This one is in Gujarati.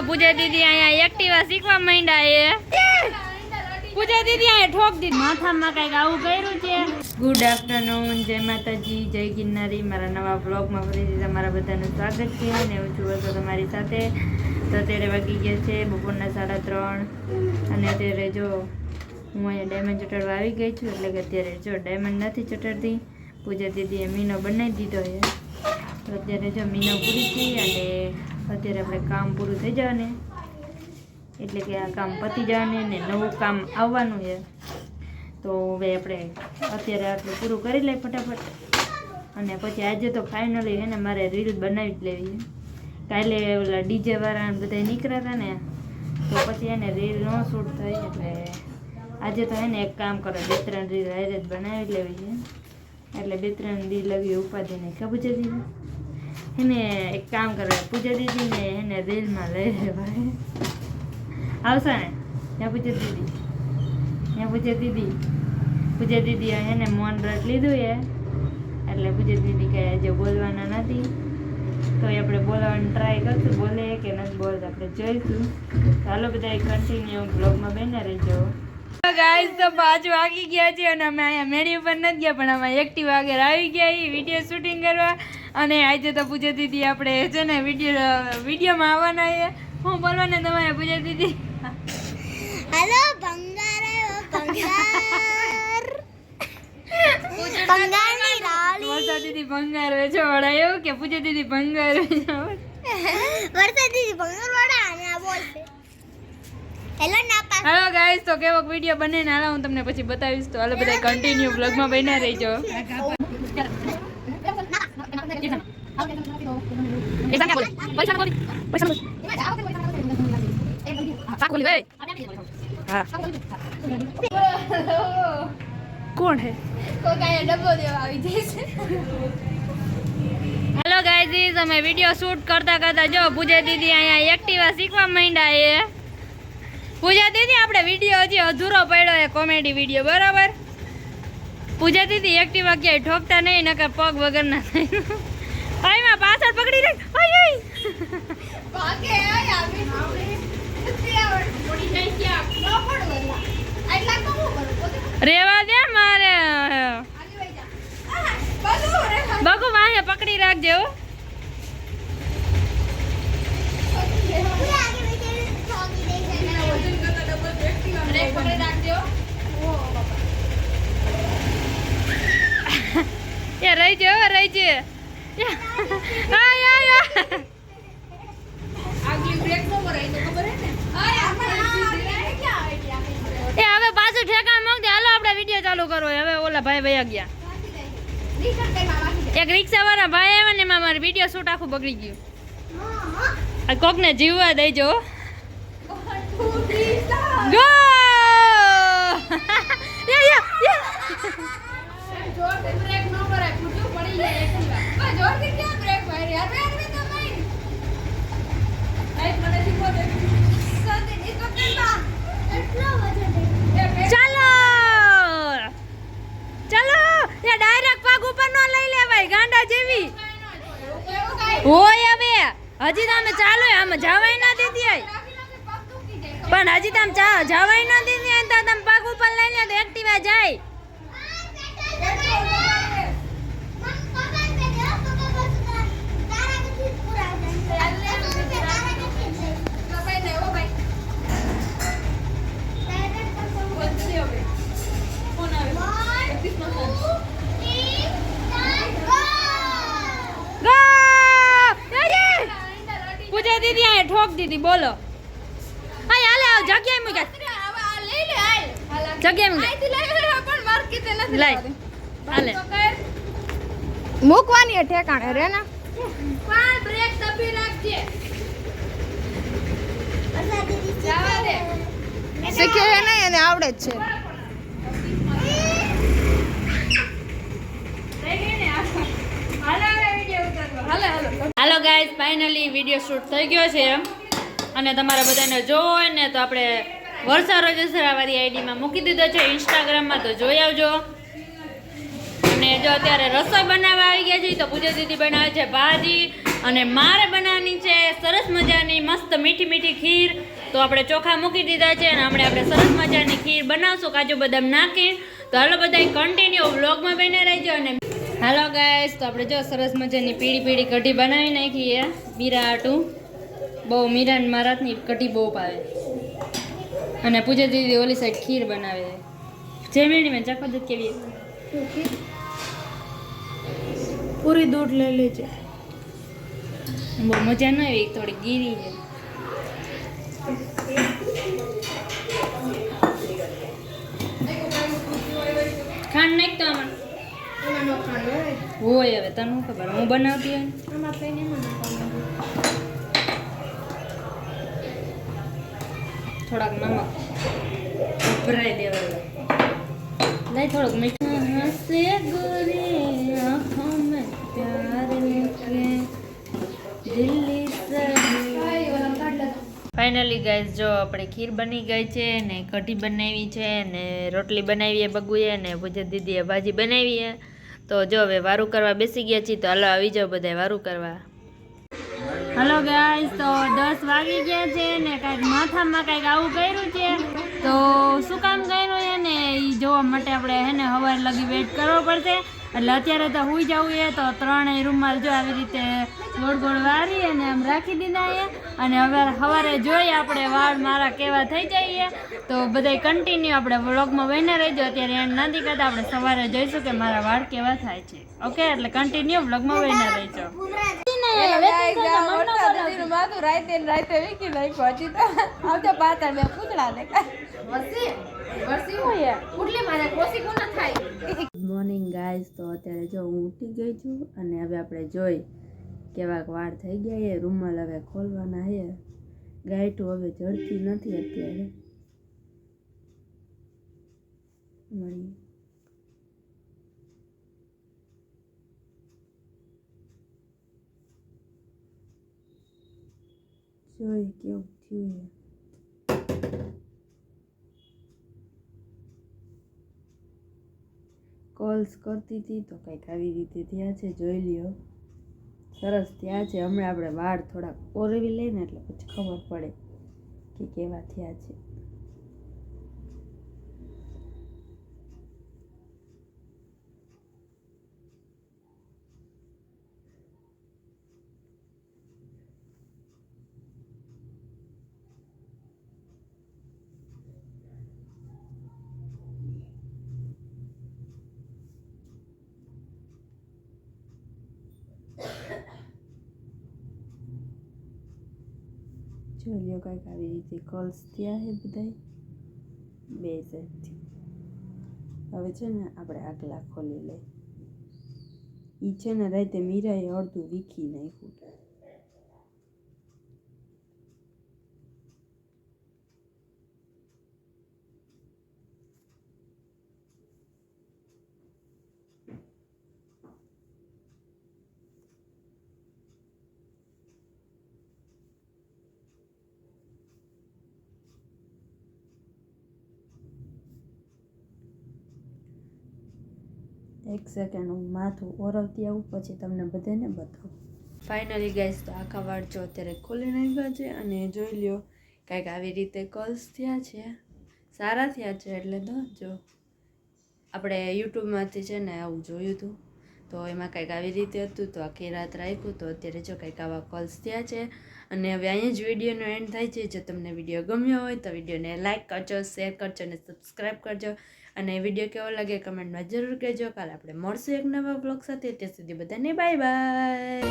પૂજા દીદી અહીંયા એક્ટિવા શીખવા માંડ્યા છે. પૂજા દીદી અહીંયા ઠોક દીધી માથામાં કઈક આવું કર્યું છે. ગુડ આફ્ટરનૂન, જય માતાજી, જય ગિરનારી. મારા નવા બ્લોગમાં ફરીથી તમારા બધાનું સ્વાગત છે અને હું છું વર્ષો તમારી સાથે. તો અત્યારે વાગી ગયા છે બપોરના 3:30 અને અત્યારે જો હું અહીંયા ડાયમંડ ચટાડવા આવી ગઈ છું. એટલે કે અત્યારે જો ડાયમંડ નથી ચટાડતી, પૂજા દીદીએ મીનો બનાવી દીધો છે. તો અત્યારે જો મીનો પૂરી થઈ અને અત્યારે આપણે કામ પૂરું થઈ જવાને, એટલે કે આ કામ પતી જવાને ને નવું કામ આવવાનું છે. તો હવે આપણે અત્યારે આટલું પૂરું કરી લઈએ ફટાફટ. અને પછી આજે તો ફાઇનલી છે ને મારે રીલ બનાવી જ લેવી છે. કાલે ઓલા ડીજે વાળા બધા નીકળ્યા હતા ને, તો પછી એને રીલ ન શૂટ થઈ, એટલે આજે તો એને એક કામ કરો, 2-3 રીલ હારે જ બનાવી લેવી છે. એટલે 2-3 રીલ લગી ઉપાધિ નહીં. ખબર છે દીદી એને એક કામ કરે, પૂજા દીદીને એને રીલમાં લઈ લેવાય. આવશે ને ત્યાં પૂજા દીદી, ત્યાં પૂજા દીદી એને મૌન વ્રત લીધું છે. એટલે પૂજા દીદી કઈ આજે બોલવાના નથી, તો આપણે બોલાવવાનું ટ્રાય કરશું, બોલે કે નથી બોલતા આપણે જોઈશું. ચાલો બધા કન્ટિન્યુ બ્લોગમાં બને રહેજો. ગાઈસ તો 5 વાગી ગયા છે અને અમે અહીંયા મેળી ઉપર નથી ગયા, પણ અમે એક્ટિવા આગળ આવી ગયા એ વિડીયો શૂટિંગ કરવા. અને આજે તો પૂજા દીદી આપણે છે ને વિડીયોમાં આવવાના છે. હું બોલવાને તમારે પૂજા દીદી? હેલો ભંગાર આવ્યો, ભંગાર ભંગારની રાળી. વર્ષા દીદી ભંગાર વેચવાડા એવું કે પૂજા દીદી ભંગાર વેચવાડા? વર્ષા દીદી ભંગાર વાળા અને આ બોલશે હેલો ના પાસ. હેલો ગાઈસ, તો કેવો વિડીયો બને ને હાલો હું તમને પછી બતાવીશ. તો હાલો બધા કન્ટિન્યુ બ્લોગમાં બન્યા રહેજો. કોણ હે? હેલો ગાઈઝ, અમે વિડીયો શૂટ કરતા કરતા જો પૂજા દીદી અહીંયા એક્ટિવા શીખવા માંડ્યા છે. પૂજા દીદી આપણે વિડીયો હજી અધૂરો પડ્યો છે, કોમેડી વિડીયો, બરાબર? પૂજા દીદી એક્ટિવા ક્યાંય ઠોકતા નહીં, નકર પગ વગરના થાય. આઈમાં પાછળ પકડી રાખ. આય આય ભાગે આય આવી પડી જાય ક્યાં ન પડવલા એટલા તો હું કરું રેવા દે મારે. આલી વઈ જા બધું રે બગુ વાહે પકડી રાખજે હો. એ રહી છે, રહી છે. એ હવે પાછું ઠેકાણ મૂક દે. હાલો આપણે વિડીયો ચાલુ કરો. હવે ઓલા ભાઈ વયા ગયા. એક રિક્ષા વાળા ભાઈ આવ્યા ને એમાં મારી વિડીયો શૂટ આખું બગડી ગયું. આ કોકને જીવવા દેજો. ગો જોરથી બ્રેક ન કરાય, ફૂટું પડી જાય એકલા. બસ જોરથી ક્યાં બ્રેક મારી? અરે અરે તો નહીં. લાઈટ મને દીકો દે. સતી ની પકડવા. એટલો વજન દે. ચાલો ચાલો. એ ડાયરેક્ટ પગ ઉપર નો લઈ લેવાય ગાંડા જેવી હોય. હવે હજી તો અમે ચાલો આમ જવાય ના દીધી આય, પણ હજી તો આમ જવાય ના દીધી આય તો તમે પગ ઉપર લઈ લે તો એક્ટિવા જાય. પૂજા દીદી આ ઠોક દીધી. બોલો હાય હાલે આવ જગ્યાએ મૂક. જગ્યાએ મૂક. લઈ હાલે મૂકવાની ઠેકાણે રે ને. પણ બ્રેક દબી રાખજે. જવા દે. શીખે નહીં અને આવડે જ છે. Hello guys, finally video shoot થઈ ગયો છે અને તમારા બધાને જોવો હોય ને તો આપણે વર્ષા રજસરાવાળી આઈડીમાં મૂકી દીધો છે ઇન્સ્ટાગ્રામમાં, તો જોઈ આવજો. અને જો અત્યારે રસોઈ બનાવવા આવી ગયા છે, તો પૂજા દીદી બનાવે છે ભાજી અને મારે બનાવવાની છે સરસ મજાની મસ્ત મીઠી મીઠી ખીર. તો આપણે ચોખા મૂકી દીધા છે અને આપણે સરસ મજાની ખીર બનાવશું કાજુ બદામ નાખી. તો હાલો બધા કન્ટિન્યુ વ્લોગમાં બને રહેજો. અને હાલો ગાઈસ, તો આપણે જો સરસ મજાની પીળી પીળી કઢી બનાવી નાખીએ મીરા આટું. બહુ મીરા ને મારાની કઢી બહુ ભાવે. અને પૂજા દીદી ઓલી સાઈડ ખીર બનાવે છે. મેં ચાખો દૂધ કેવી પૂરી દૂધ લઈ લેજે. બહુ મજા ન આવી, થોડી ગીરી છે. ખાંડ નાખતો આમાં હોય. હવે તને ખબર, હું બનાવતી હોય થોડાક નમક ભરાઈ દેવા લઈ થોડુંક મીઠું. હસે ગોરી આંખો મેં પ્યાર લેકે દિલ્હી ફાઇનલી ગાઈસ, જો આપણે ખીર બની ગઈ છે ને કઢી બનાવી છે ને રોટલી બનાવી છે બગુએ ને પૂજા દીદીએ ભાજી બનાવી છે. તો જો હવે વારું કરવા બેસી ગયા છીએ. તો હાલો આવી જાઓ બધા વારું કરવા. હલો ગાઈસ, તો 10 વાગી ગયા છે ને કાંઈક માથામાં કાંઈક આવું કર્યું છે. તો શું કામ કર્યું છે ને એ જોવા માટે આપણે હે ને સવાર લગી વેઇટ કરવો પડશે. એટલે અત્યારે તો સુઈ જવું છે. તો 3 રૂમાલ જો આવી રીતે ગોળ ગોળ વારી અને આમ રાખી દીધા છે. અને હવે સવારે જોઈએ આપણે વાળ મારા કેવા થઈ જાય. તો બધાય કન્ટિન્યુ આપણે વ્લોગમાં બન્યા રહેજો. અત્યારે એન્ડ નથી કરતા, આપણે સવારે જોઈશું કે મારા વાળ કેવા થાય છે. ઓકે, એટલે કન્ટિન્યુ વ્લોગમાં બન્યા રહેજો. મોર્નિંગ ગાઈસ, તો અત્યારે જો હું ઉઠી ગઈ છું અને હવે આપણે જોઈ કેવાક વાળ થઈ ગયા છે. રૂમાલ હવે ખોલવાના છે. ગાયઠું હવે જડતી નથી અત્યારે. મળી જોઈ કેવું થયું છે. કોલ્સ કરતી હતી તો કંઈક આવી રીતે થયા છે. જોઈ લ્યો, સરસ થયા છે. હમણાં આપણે વાળ થોડાક ઓરવી લઈને એટલે પછી ખબર પડે કે કેવા થયા છે. જોઈ લ્યો, કંઈક આવી રીતે કર્લ્સ થયા છે બધાય બે સાઈડથી. હવે છે ને આપણે આગલા ખોલી લઈ. એ છે ને રાતે મીરાએ અડધું વીખી નાખ્યું. એક સેકન્ડ હું માથું ઓરવતી આવું પછી તમને બધાને બતાવું. ફાઇનલી ગાઈસ, તો આખા વાળ જો અત્યારે ખોલી નાખ્યા છે. અને જોઈ લ્યો, કાંઈક આવી રીતે કર્લ્સ થયા છે. સારા થયા છે. એટલે તો જો આપણે યુટ્યુબમાંથી છે ને આવું જોયું હતું તો એમાં કંઈક આવી રીતે હતું. તો આખી રાત રાખ્યું તો અત્યારે જો કંઈક આવા કર્લ્સ થયા છે. અને હવે અહીંયા જ વિડીયોનો એન્ડ થાય છે. જો તમને વિડીયો ગમ્યો હોય તો વિડીયોને લાઇક કરજો, શેર કરજો અને સબસ્ક્રાઈબ કરજો. અને વિડીયો કેવો લાગે કમેન્ટમાં જરૂર કહેજો. કાલે આપણે મળશું એક નવા બ્લોગ સાથે. ત્યાં સુધી બધાને બાય બાય.